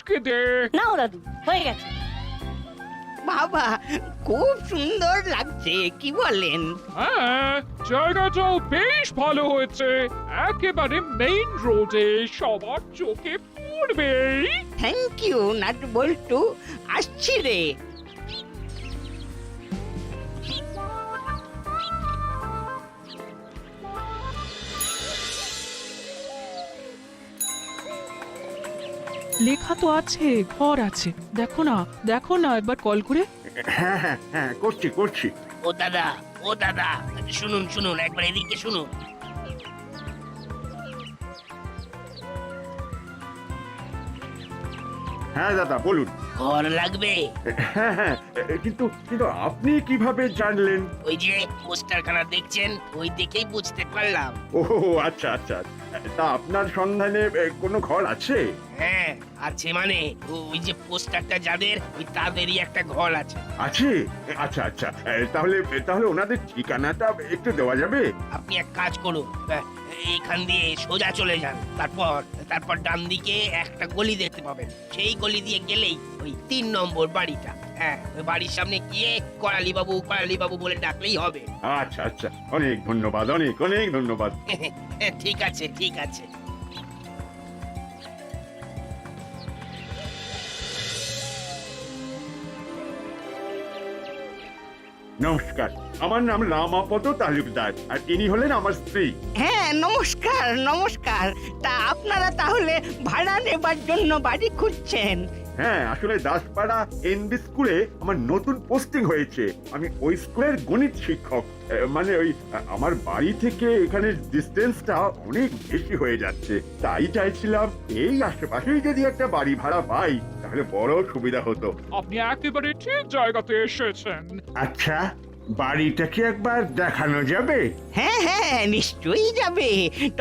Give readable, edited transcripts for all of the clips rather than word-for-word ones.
আজকে দে। নাও দাদু, হয়ে গেছে। বাবা, খুব সুন্দর লাগছে, কি বলেন? হ্যাঁ, জায়গাটাও বেশ ভালো হয়েছে। একেবারে মেইন রোডে, সবার চোখে পড়বে। থ্যাংক ইউ নাট বল্টু, আসছি রে। লেখা তো আছে, ঘর আছে। দেখো না, দেখো না একবার কল করে। হ্যাঁ হ্যাঁ হ্যাঁ, করছি করছি। ও দাদা, ও দাদা, শুনুন শুনুন, একবার এদিকে শুনুন। হ্যাঁ দাদা বলুন। ঘর লাগবে? হ্যাঁ হ্যাঁ, কিন্তু কিন্তু আপনি কিভাবে জানলেন? ওই যে পোস্টারখানা দেখছেন, ওই দেখেই বুঝতে পারলাম। ও আচ্ছা আচ্ছা, তা আপনার সন্ধানে কোনো ঘর আছে? হ্যাঁ আছে, মানে ওই যে পোস্টারটা যাদের, ওই তাদেরই একটা ঘর আছে। আছে? আচ্ছা আচ্ছা, তাহলে তাহলে ওনাদের ঠিকানাটা একটু দেওয়া যাবে? আপনি এক কাজ করুন, এইখান দিয়ে সোজা চলে যান, তারপর তারপর ডান দিকে একটা গলি দেখতে পাবেন। সেই গলি দিয়ে গেলেই ওই 3 নম্বর বাড়িটা। হ্যাঁ, ওই বাড়ির সামনে গিয়ে করালি বাবু বলে ডাকলেই হবে। আচ্ছা আচ্ছা, অনেক ধন্যবাদ, অনেক অনেক ধন্যবাদ। ঠিক আছে ঠিক আছে। নমস্কার, আমার নাম রামাপদ তালুকদার, আর ইনি হলেন আমার স্ত্রী। হ্যাঁ, নমস্কার নমস্কার। তা আপনারা তাহলে ভাড়া নেবার জন্য বাড়ি খুঁজছেন? হ্যাঁ, আসলে দাসপাড়া এনবি স্কুলে আমার নতুন পোস্টিং হয়েছে। আমি ওই স্কুলের গণিত শিক্ষক। মানে ওই আমার বাড়ি থেকে এখানের ডিস্টেন্সটা অনেক বেশি হয়ে যাচ্ছে। তাই চাইছিলাম এই আশেপাশেই যদি একটা বাড়ি ভাড়া পাই তাহলে বড় সুবিধা হতো। আপনি একেবারে ঠিক জায়গাতে এসেছেন। আচ্ছা, বাড়িটা কি একবার দেখানো যাবে? হ্যাঁ হ্যাঁ, নিশ্চয়ই যাবে।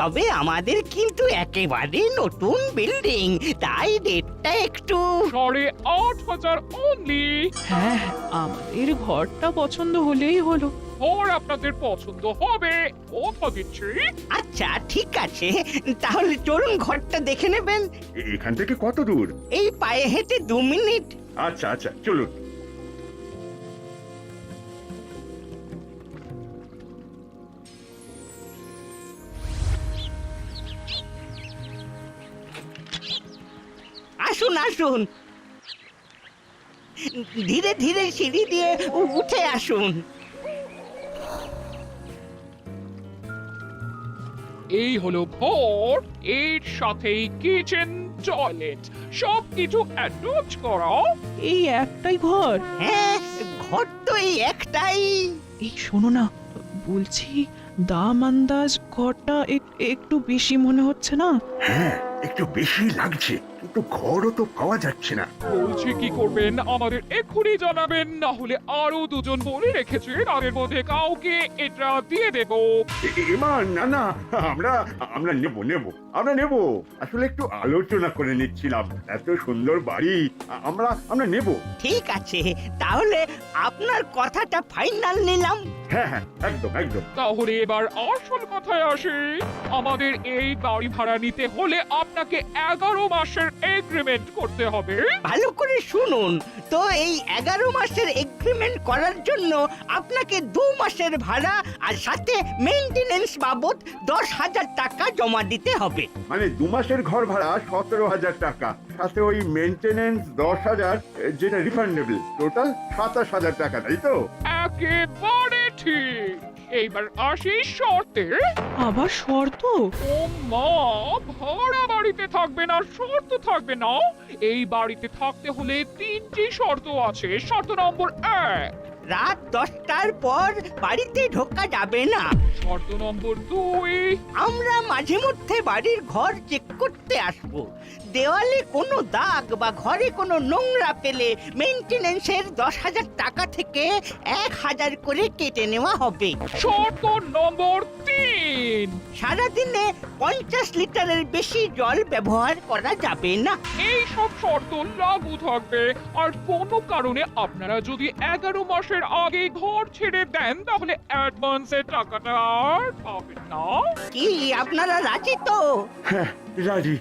তবে আমাদের কিন্তু একেবারে নতুন বিল্ডিং, তাই রেটটা একটু। 8,500 অনলি। হ্যাঁ, আমাদের ঘরটা পছন্দ হলেই হলো। ঘর আপনাদের পছন্দ হবে, কথা দিচ্ছি। আচ্ছা ঠিক আছে, তাহলে চলুন ঘরটা দেখে নেবেন। এখান থেকে কত দূর? এই পায়ে হেঁটে 2 মিনিট। আচ্ছা আচ্ছা, চলুন। আসুন আসুন, ধীরে ধীরে সিঁড়ি দিয়ে উঠে আসুন। এই হলো ঘর, এর সাথেই কিচেন, টয়লেট, সবকিছু অ্যাটাচ করা। এই একটাই ঘর? হ্যাঁ, ঘর তো এই একটাই। এই শোনো না, বলছি দাম আন্দাজ ঘরটা একটু বেশি মনে হচ্ছে না? হ্যাঁ, একটু বেশি লাগছে, কিন্তু ঘরও তো পাওয়া যাচ্ছে না। বলছি কি করবেন, আমাদের এক্ষুনি জানাবেন, না হলে আরো 2 জন বলে রেখেছে, তাদের মধ্যে কাউকে এটা দিয়ে দেব। এবার না না, আমরা আমরা নেব নেব, আমরা নেব। আসলে একটু আলোচনা করে নিচ্ছিলাম, এত সুন্দর বাড়ি, আমরা আমরা নেব। ঠিক আছে, তাহলে আপনার কথাটা ফাইনাল নিলাম। হ্যাঁ হ্যাঁ, একদম একদম। তাহলে এবার আসল কথায় আসি। আমাদের এই বাড়ি ভাড়া নিতে হলে আপনাকে 11 মাসের এগ্রিমেন্ট করতে হবে। ভালো করে শুনুন তো, এই 11 মাসের এগ্রিমেন্ট করার জন্য আপনাকে 2 মাসের ভাড়া আর সাথে মেইনটেনেন্স বাবদ 10,000 টাকা জমা দিতে হবে। মানে 2 মাসের ঘর ভাড়া 17,000 টাকা, সাথে ওই মেইনটেনেন্স 10,000, যেটা রিফান্ডেবল, টোটাল 27,000 টাকা, তাই তো? একেবারে ঠিক। এইবার আসি শর্তে। আবার শর্ত? ও মা, ভাড়া বাড়িতে থাকবে না, শর্ত থাকবে না? এই বাড়িতে থাকতে হলে 3টি শর্ত আছে। শর্ত নম্বর 1, রাত 10টার পর বাড়িতে ঢোকা যাবে না। শর্ত নম্বর 2, আমরা মাঝে মধ্যে বাড়ির ঘর চেক করতে আসব। দেওয়ালে কোনো দাগ বা ঘরে কোনো নোংরা পেলে মেইনটেনেন্সের 10,000 টাকা থেকে 1,000 করে কেটে নেওয়া হবে। শর্ত নম্বর 3, সারাদিনে 50 লিটারের বেশি জল ব্যবহার করা যাবে না। এই সব শর্ত লাগু থাকবে। আর কোনো কারণে আপনারা যদি 11 মাসের আগে ঘর ছেড়ে দেন, তাহলে অ্যাডভান্সের টাকাটা আর পাবেন না। কি আপনারা রাজি তো? হ্যাঁ, রাজি।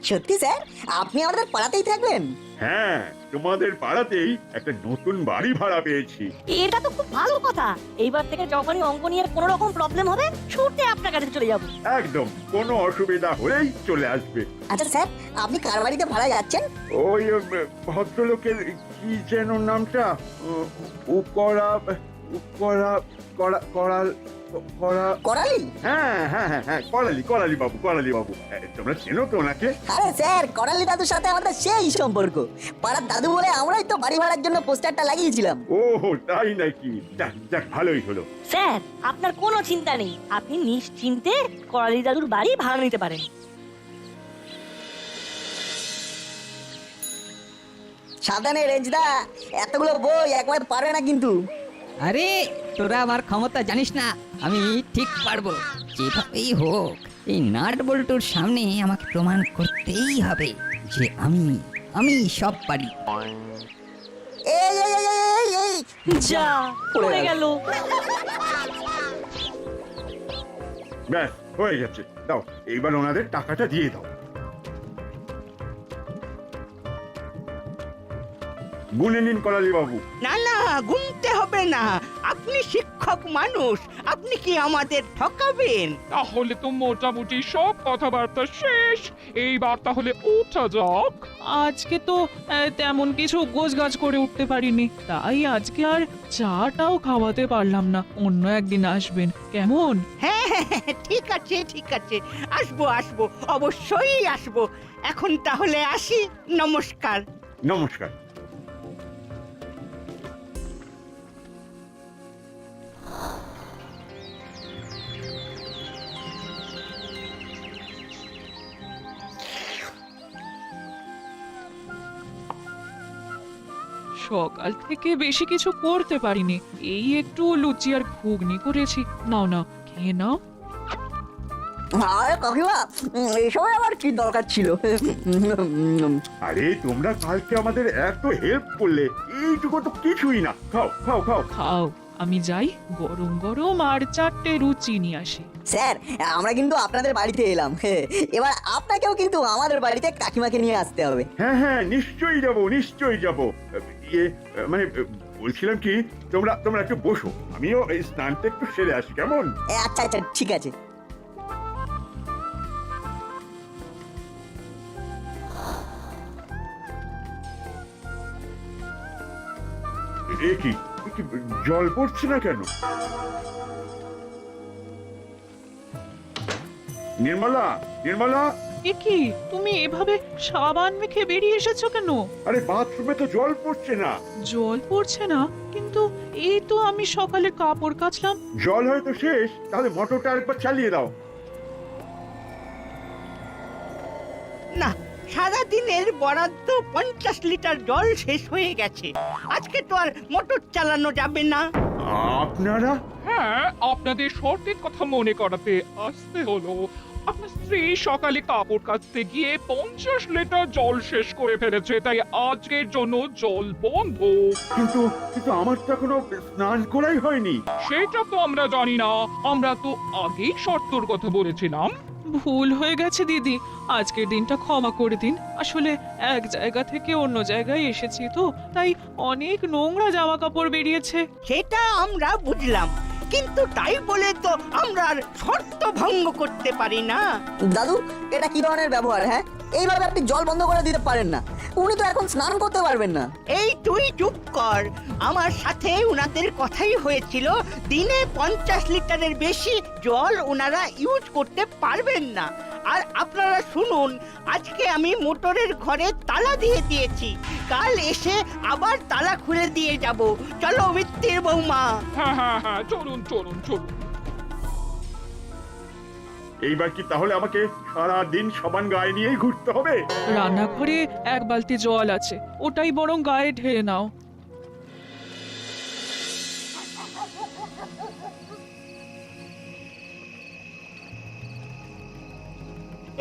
সত্যি স্যার আপনি আমাদের পাড়াতেই থাকবেন? হ্যাঁ, তোমাদের পাড়াতেই একটা নতুন বাড়ি ভাড়া পেয়েছি। এটা তো খুব ভালো কথা। এইবার থেকে যখনই অঙ্ক নিয়ে কোনো রকম প্রবলেম হবে ছুটে আপনার কাছে চলে যাব। একদম, কোনো অসুবিধা হলেই চলে আসবে। আচ্ছা স্যার আপনি কার বাড়িতে ভাড়া যাচ্ছেন? ওই ভদ্রলোকের কি যেন নামটা, উপরা উপরা করাল করা। করালি? হ্যাঁ হ্যাঁ হ্যাঁ হ্যাঁ, করালি বাবু, করালি বাবু। তোমরা চেনো তো ওনাকে? আরে স্যার করালি দাদুর সাথে আমাদের সেই সম্পর্ক। পাড়ার দাদু বলে আমরাই তো বাড়ি ভাড়ার জন্য পোস্টারটা লাগিয়েছিলাম। ও তাই নাকি? যাক যাক, ভালোই হলো। স্যার আপনার কোনো চিন্তা নেই, আপনি নিশ্চিন্তে করালি দাদুর বাড়ি ভাড়া নিতে পারেন। সাবধানে রেঞ্জদা, এতগুলো বই একবার পারবে না কিন্তু। আরে তোরা আমার ক্ষমতা জানিস না, আমি ঠিক পারবো। যেভাবেই হোক এই নাট বল্টুর সামনে আমাকে প্রমাণ করতেই হবে যে আমি সব পারি। এই এই এই এই এই যা পড়ে গেল। ব্যাস হয়ে গেছে, দাও এইবার ওনাদের টাকাটা দিয়ে দাও। গুনে নিন করালি বাবু। না না, গুনতে হবে না। আপনি শিক্ষক মানুষ, আপনি কি আমাদের ঠকাবেন? তাহলে তো মোটামুটি সব কথাবার্তা শেষ। এইবার তাহলে ওঠা যাক। আজকে তো তেমন কিছু গোছগাছ করে উঠতে পারিনি, তাই আজকে আর চাটাও খাওয়াতে পারলাম না। অন্য একদিন আসবেন কেমন? হ্যাঁ হ্যাঁ হ্যাঁ, ঠিক আছে ঠিক আছে, আসবো আসবো, অবশ্যই আসবো। এখন তাহলে আসি, নমস্কার। নমস্কার। সকাল থেকে বেশি কিছু করতে পারিনি, এই একটু লুচি আর ঘুগনি করেছি। নাও নাও খেয়ে নাও। আরে কাকিমা, এসব আবার কি দরকার ছিল? আরে তোমরা কালকে আমাদের এত হেল্প করলে, এইটুকু তো কিছুই না। খাও খাও খাও। খাও, আমি যাই গরম গরম আর 4টে লুচি নিয়ে আসি। স্যার আমরা কিন্তু আপনাদের বাড়িতে এলাম, এবার আপনাকেও কিন্তু আমাদের বাড়িতে কাকিমাকে নিয়ে আসতে হবে। হ্যাঁ হ্যাঁ, নিশ্চয়ই যাব, নিশ্চয়ই যাব। ইয়ে মানে বলছিলাম কি, তোমরা তোমরা একটু বসো, আমিও এই স্নানটা একটু সেরে আসি, কেমন? আচ্ছা আচ্ছা ঠিক আছে। এ কি জল পড়ছে না কেন? নির্মলা, নির্মলা। এ কি, তুমি এভাবে সাবান মেখে বেরিয়ে এসেছো কেন? আরে বাথরুমে তো জল পড়ছে না। জল পড়ছে না? কিন্তু এই তো আমি সকালে কাপড় কাচলাম। জল হয়তো শেষ, তাহলে মোটরটা আরেকবার চালিয়ে দাও। না, সারাদিনের বরাদ্দ 50 লিটার জল শেষ হয়ে গেছে। আজকে তো আর মোটর চালানো যাবে না। আপনারা? হ্যাঁ, আপনাদের শর্তের কথা মনে করাতে আসতে হলো। আপনার স্ত্রী সকালে কাপড় কাচতে গিয়ে 50 লিটার জল শেষ করে ফেলেছে, তাই আজকের জন্য জল বন্ধ। কিন্তু কিন্তু আমার তো এখনো স্নান করাই হয়নি। সেটা তো আমরা জানি না, আমরা তো আগেই শর্তর কথা বলেছিলাম। ভুল হয়ে গেছে দিদি, আজকের দিনটা ক্ষমা করে দিন। আসলে এক জায়গা থেকে অন্য জায়গায় এসেছি তো, তাই অনেক নোংরা জামা কাপড় বেরিয়েছে। সেটা আমরা বুঝলাম, কিন্তু তাই বলে তো আমরা আর শর্ত ভঙ্গ করতে পারি না। দাদু এটা কি ধরনের ব্যবহার? হ্যাঁ, এইভাবে আপনি জল বন্ধ করে দিতে পারেন না। উনি তো এখন স্নান করতে পারবেন না। এই তুই চুপ কর, আমার সাথে উনাদের কথাই হয়েছিল দিনে 50 লিটারের বেশি জল ওনারা ইউজ করতে পারবেন না। আর আপনারা শুনুন, আজকে আমি মোটরের ঘরে তালা দিয়ে দিয়েছি, কাল এসে আবার তালা খুলে দিয়ে যাব। চলো মিত্তির বৌমা। হ্যাঁ হ্যাঁ হ্যাঁ, চলুন চলুন চলুন। এইবার কি তাহলে আমাকে সারা দিন সাবান গায়ে নিয়েই ঘুরতে হবে? রান্নাঘরে 1 বালতি জল আছে, ওটাই বরং গায়ে ঢেলে নাও।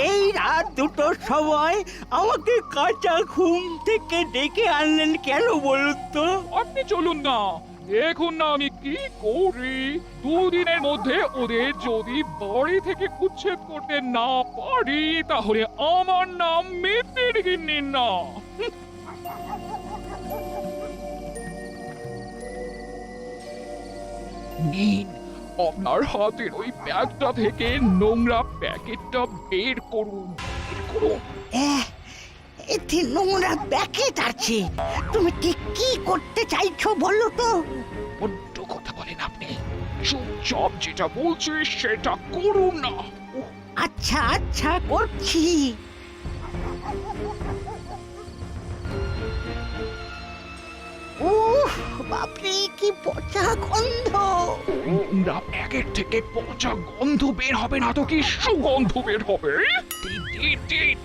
এই রাত দুটোর সময় আমাকে কাঁচা ঘুম থেকে ডেকে আনলেন কেন বলুন তো? আপনি চলুন না, দেখুন না আমি কি করি। দুদিনের মধ্যে ওদের যদি বাড়ি থেকে উচ্ছেদ করতে না পারি তাহলে আমার নাম মিত্তির গিন্নি না। নিন, আপনার হাতের ওই ব্যাগটা থেকে নোংরা প্যাকেটটা বের করুন। বের করুন। এতে নোংরা প্যাকেট আছে। তুমি ঠিক কি করতে চাইছো বলো তো? বড্ড কথা বলেন আপনি। চুপচাপ যেটা বলছি সেটা করুন না। উহ, আচ্ছা আচ্ছা করছি। উফ, বাপরে কি পচা গন্ধ! নোংরা প্যাকেট থেকে পচা গন্ধ বের হবে না তো কি সুগন্ধ বের হবে? দিন, দিন, দিন।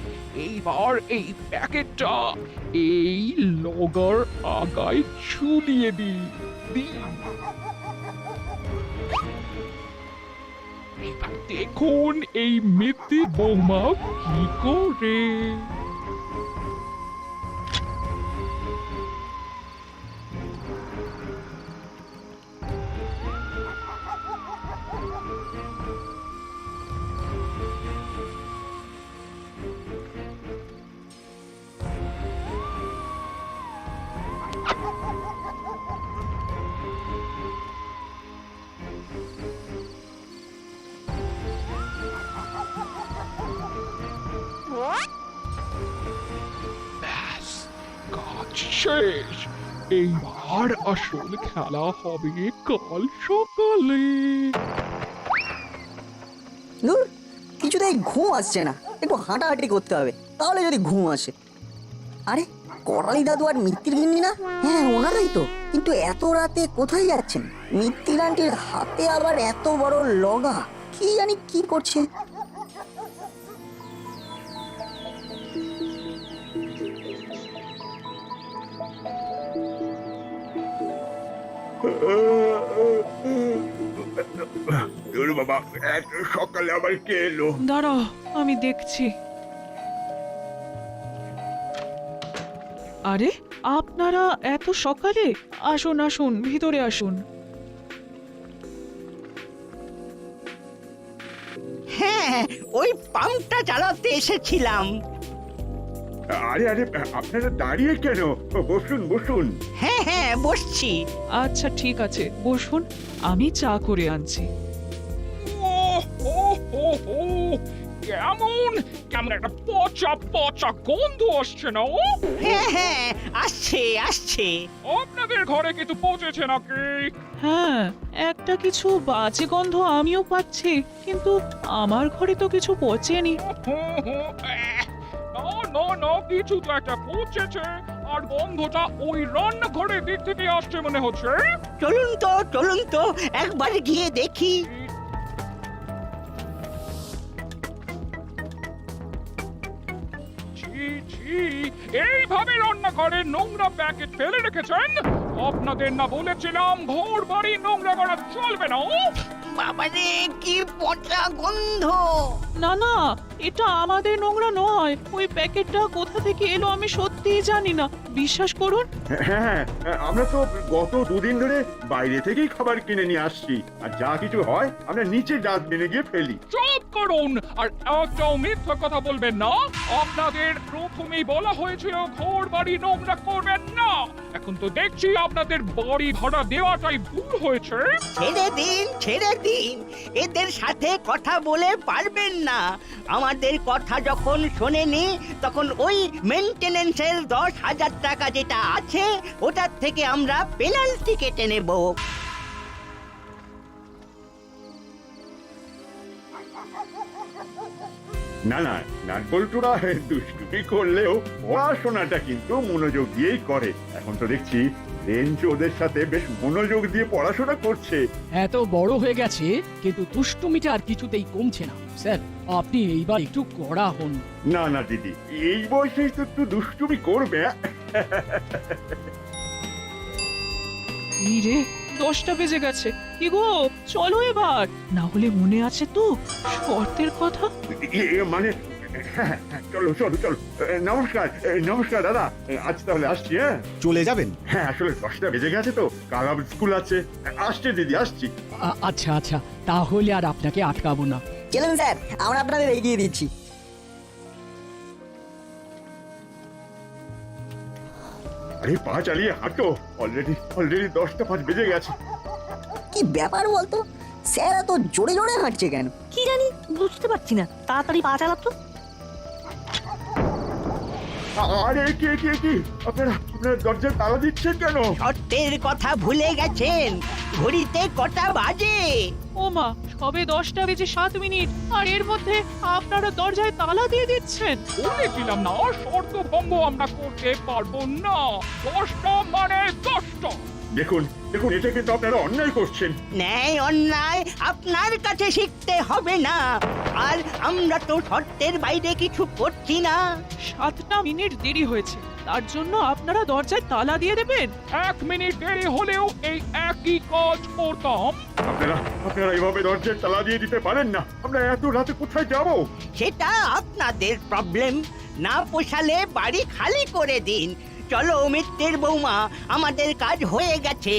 এইবার এই প্যাকেটটা এই লগার আগায় ঝুলিয়ে দিন। দিন। এবার দেখুন এই মিত্তি বৌমা কি করে। ব্যাস, কাজ শেষ। এইবার আসল খেলা হবে কাল সকালে। ধুর, কিছুতেই ঘুম আসছে না। একটু হাঁটাহাঁটি করতে হবে, তাহলে যদি ঘুম আসে। আরে, করালি দাদু আর মিত্তির গিন্নি না? হ্যাঁ, ওনারাই তো। কিন্তু এত রাতে কোথায় যাচ্ছেন? মিত্তির আন্টির হাতে আবার এত বড় লগা, কি জানি কি করছে। ধুর বাবা, এত সকালে আবার কে এলো? দাঁড়াও, আমি দেখছি। আরে, আপনারা এত সকালে? আসুন আসুন, ভিতরে আসুন। হ্যাঁ, ওই পাম্পটা চালাতে এসেছিলাম। আরে আরে, আপনারা দাঁড়িয়ে কেন? বসুন বসুন। হ্যাঁ হ্যাঁ, বসছি। আচ্ছা ঠিক আছে, বসুন, আমি চা করে আনছি। ওহ, ওহ, ওহ, ওহ, কেমন কেমন একটা পচা পচা গন্ধ আসছে না? ও হ্যাঁ হ্যাঁ, আসছে আসছে। আপনাদের ঘরে কিছু পচেছে নাকি? হ্যাঁ, একটা কিছু বাজে গন্ধ আমিও পাচ্ছি, কিন্তু আমার ঘরে তো কিছু পচেনি। না না না, কিছু তো একটা পচেছে। আর গন্ধটা ওই রান্নাঘরের দিক থেকে আসছে মনে হচ্ছে। চলুন তো একবার গিয়ে দেখি। ছি ছি, এইভাবে রান্নাঘরে নোংরা প্যাকেট ফেলে রেখেছেন? আপনাদের না বলেছিলাম ঘর বাড়ি নোংরা করা চলবে না? বাবারে, কি পচা গন্ধ! না না, এটা আমাদের নোংরা নয়। ওই প্যাকেটটা কোথা থেকে এলো আমি সত্যিই জানি না, বিশ্বাস করুন। হ্যাঁ, আমরা তো গত দুদিন ধরে বাইরে থেকেই খাবার কিনে নিয়ে আসছি। আর যা কিছু হয় আমরা নিচে ডাস্টবিনে গিয়ে ফেলি। চুপ করুন আর একটাও মিথ্যা কথা বলবেন না। আপনাদের প্রথমেই বলা হয়েছিল ঘর বাড়ি নোংরা করবেন না। এখন তো দেখছি আপনাদের বাড়ি ভাড়া দেওয়াটাই ভুল হয়েছে। ছেড়ে দিন, এদের সাথে কথা বলে পারবেন না। আমাদের কথা যখন শোনেনি তখন ওই মেইনটেনেন্সের 10,000 টাকা যেটা আছে ওটার থেকে আমরা পেনাল্টি কেটে নেব। না না, নাটবল্টুরা দুষ্টুমি করলেও পড়াশোনাটা কিন্তু মনোযোগ দিয়েই করে। এখন তো দেখছি রেঞ্জ ওদের সাথে বেশ মনোযোগ দিয়ে পড়াশোনা করছে। এত বড় হয়ে গেছে কিন্তু দুষ্টুমিটা আর কিছুতেই কমছে না। স্যার, আপনি এইবার একটু কড়া হন। না না দিদি, এই বয়সেই তো একটু দুষ্টুমি করবে। এই রে, 10টা বেজে গেছে। কি গো, চলো এবার, না হলে মনে আছে তো শর্তের কথা। মানে হ্যাঁ, চলো চলো চলো। নমস্কার নমস্কার দাদা, আজ তাহলে আসছি। হ্যাঁ চলে যাবেন? হ্যাঁ, আসলে 10টা বেজে গেছে তো, কাল আবার স্কুল আছে। আসছি দিদি, আসছি। আচ্ছা আচ্ছা, তাহলে আর আপনাকে আটকাবো না। চলুন স্যার, আমরা আপনাদের এগিয়ে দিচ্ছি। আরে পা চালিয়ে হাঁটো, অলরেডি 10টা 5 বেজে গেছে। কি ব্যাপার বলতো, স্যার এত জোরে জোরে হাঁটছে কেন? কি জানি, বুঝতে পারছি না। তাড়াতাড়ি পা চালাতো। আরে কে কে কি আপনারা দরজায় তালা দিচ্ছেন কেন? শর্তের কথা ভুলে গেছেন? ঘড়িতে কটা বাজে? ও মা, সবে 10টা বেজে 7 মিনিট, আর এর মধ্যে আপনারা দরজায় তালা দিয়ে দিচ্ছেন। বলেছিলাম না, শর্ত ভঙ্গ আমরা করতে পারবো না। 10টা মানে 10টা। দেখুন দেখুন, এটা কিন্তু আপনারা অন্যায় করছেন। ন্যায় অন্যায় আপনার কাছে শিখতে হবে না। আর আমরা তো শর্তের বাইরে কিছু করছি না। 7টা মিনিট দেরি হয়েছে, তার জন্য আপনারা দরজায় তালা দিয়ে দেবেন? 1 মিনিট দেরি হলেও এই একই কাজ করতাম। আপনারা এইভাবে দরজায় তালা দিয়ে দিতে পারেন না। আমরা এত রাতে কোথায় যাব? সেটা আপনাদের প্রবলেম। না পোষালে বাড়ি খালি করে দিন। চলো মিত্রের বৌমা, আমাদের কাজ হয়ে গেছে।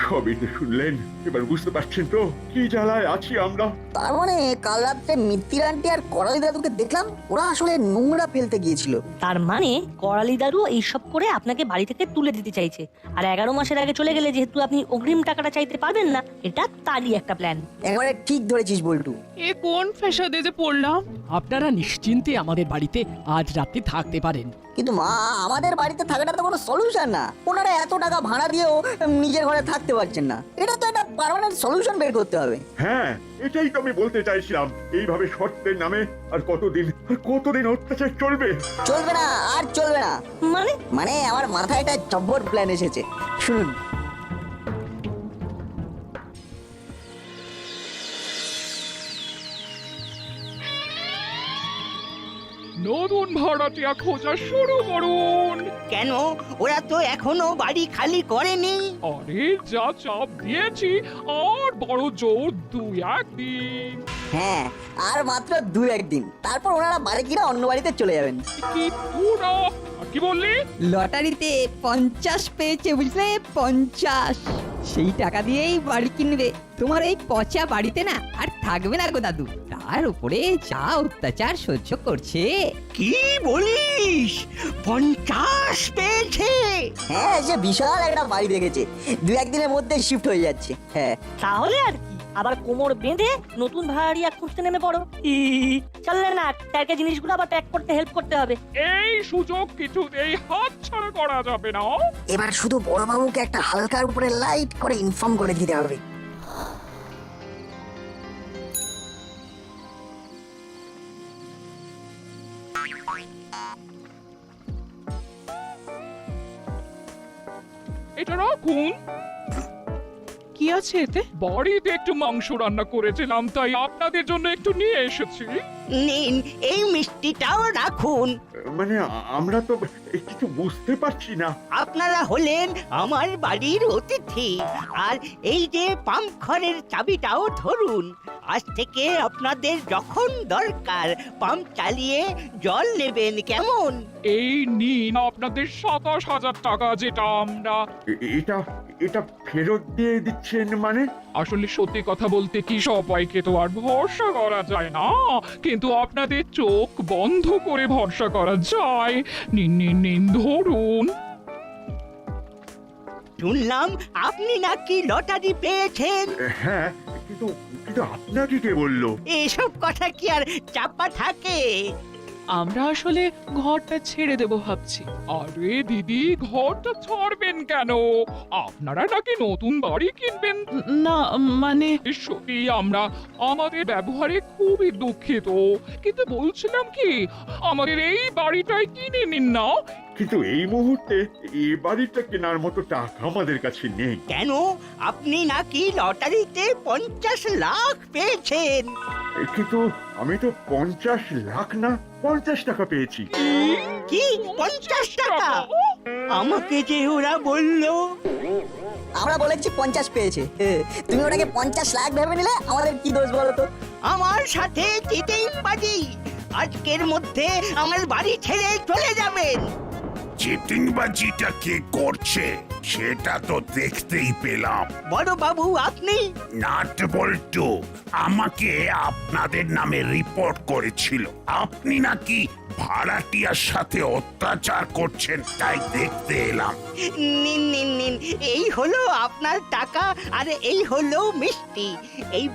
সবই তো শুনলেন, এবার বুঝতে পারছেন তো কি জ্বালায় আছি আমরা। তার মানে কাল রাত্রে মিত্তির আন্টি আর করালি দাদুকে দেখলাম, ওরা আসলে নোংরা ফেলতে গিয়েছিল। তার মানে করালি দাদু এইসব করে আপনাকে বাড়ি থেকে তুলে দিতে চাইছে। আর 11 মাসের আগে চলে গেলে যেহেতু আপনি অগ্রিম টাকাটা চাইতে পারবেন না, এটা তারই একটা প্ল্যান। একেবারে ঠিক ধরেছিস বল্টু। এ কোন ফ্যাসাদে যে পড়লাম! আপনারা নিশ্চিন্তে আমাদের বাড়িতে আজ রাতে থাকতে পারেন। কিন্তু মা, আমাদের বাড়িতে থাকাটা তো কোনো সলিউশন না। ওনারা এত টাকা ভাড়া দিয়েও নিজের ঘরে থাকতে পারছেন না। এটা তো একটা পার্মানেন্ট সলিউশন বের করতে হবে। হ্যাঁ, এটাই তো আমি বলতে চাইছিলাম। এইভাবে শর্তের নামে আর কতদিন অত্যাচার চলবে? চলবে না, আর চলবে না। মানে মানে আমার মাথায় একটা জব্বর প্ল্যান এসেছে, শুনুন। নতুন ভাড়াটিয়া খোঁজা শুরু করুন। কেন, ওরা তো এখনো বাড়ি খালি করেনি। আরে যা চাপ দিয়েছি, আর বড় জোর 2-1 দিন। হ্যাঁ, আর মাত্র 2-1 দিন, তারপর ওনারা বাড়ি কিনা অন্য বাড়িতে চলে যাবেন। কি পুরা, আর কি বললি? লটারিতে 50 পেয়েছে, বুঝলে? 50। সেই টাকা দিয়েই বাড়ি কিনবে। তোমার এই পচা বাড়িতে না আর থাকবে না গো দাদু। তার উপরে যা অত্যাচার সহ্য করছে। কি বলিস? 50 পেয়েছে? হ্যাঁ, সে বিশাল একটা বাড়ি দেখেছে, 2-1 দিনের মধ্যে শিফট হয়ে যাচ্ছে। হ্যাঁ, তাহলে আর কি, আবার কোমর বেঁধে নতুন ভাড়াটিয়া খুঁজতে নেমে পড়ো। চললে না, ট্যাগে জিনিসগুলো আবার প্যাক করতে হেল্প করতে হবে। এই সুযোগ কিছুতেই হাতছাড়া করা যাবে না। এবার শুধু বড়বাবুকে একটা হালকার উপরে লাইট করে ইনফর্ম করে দিতে হবে। এটা রাখুন। কি আছে এতে? বাড়িতে একটু মাংস রান্না করেছিলাম, তাই আপনাদের জন্য একটু নিয়ে এসেছি। নিন, এই মিষ্টিটাও রাখুন। মানে আমরা তো কিছু বুঝতে পারছি না। আপনারা হলেন আমার বাড়ির অতিথি। আর এই যে পাম্প ঘরের চাবিটাও ধরুন। আজ থেকে আপনাদের যখন দরকার পাম্প চালিয়ে জল নেবেন, কেমন? এই নিন আপনাদের 27,000 টাকা, যেটা আমরা এটা ফেরত দিয়ে দিচ্ছেন মানে? আসলে সত্যি কথা বলতে কি, সবাইকে তো আর ভরসা করা যায় না, কিন্তু আপনাদের চোখ বন্ধ করে ভরসা করা যায়। নিন নিন নিন, ধরুন। শুনলাম আপনি নাকি লটারি পেয়েছেন। হ্যাঁ, কিন্তু আপনাকে কে বললো? এসব কথা কি আর চাপা থাকে? আমরা আসলে ঘরটা ছেড়ে দেব ভাবছি। আরে দিদি, ঘরটা ছাড়বেন কেন? আপনারা নাকি নতুন বাড়ি কিনবেন? না মানে, সত্যি আমরা আমাদের ব্যবহারে খুবই দুঃখিত, কিন্তু বলছিলাম কি, আমাদের এই বাড়িটাই কিনে নিন না। কিন্তু এই মুহূর্তে এই বাড়িটা কেনার মতো টাকা আমাদের কাছে নেই। কেন? আপনি নাকি লটারিতে 50 লাখ পেয়েছেন। কিন্তু আমি তো 50 লাখ না, 50 টাকা পেয়েছি। কি 50 টাকা? আমাকে যে ওরা বললো আমরা বলেছি 50 পেয়েছে তুমি ওটাকে 50 লাখ ভেবে নিলে আমাদের কি দোষ বলো তো? আমার সাথে চিটিংবাজি, আজকের মধ্যে আমার বাড়ি ছেড়ে চলে যাবেন। চিটিংবাজিটা কে করছে সেটা তো দেখতেই পেলাম। বড় বাবু আপনি? নাট বল্টু আমাকে আপনাদের নামে রিপোর্ট করেছিল। আপনি নাকি ভাড়াটিয়ার সাথে অত্যাচার করছেন, তাই দেখতে এলাম। নিন নিন নিন, এই হলো আপনার টাকা আর এই হলো মিষ্টি। এই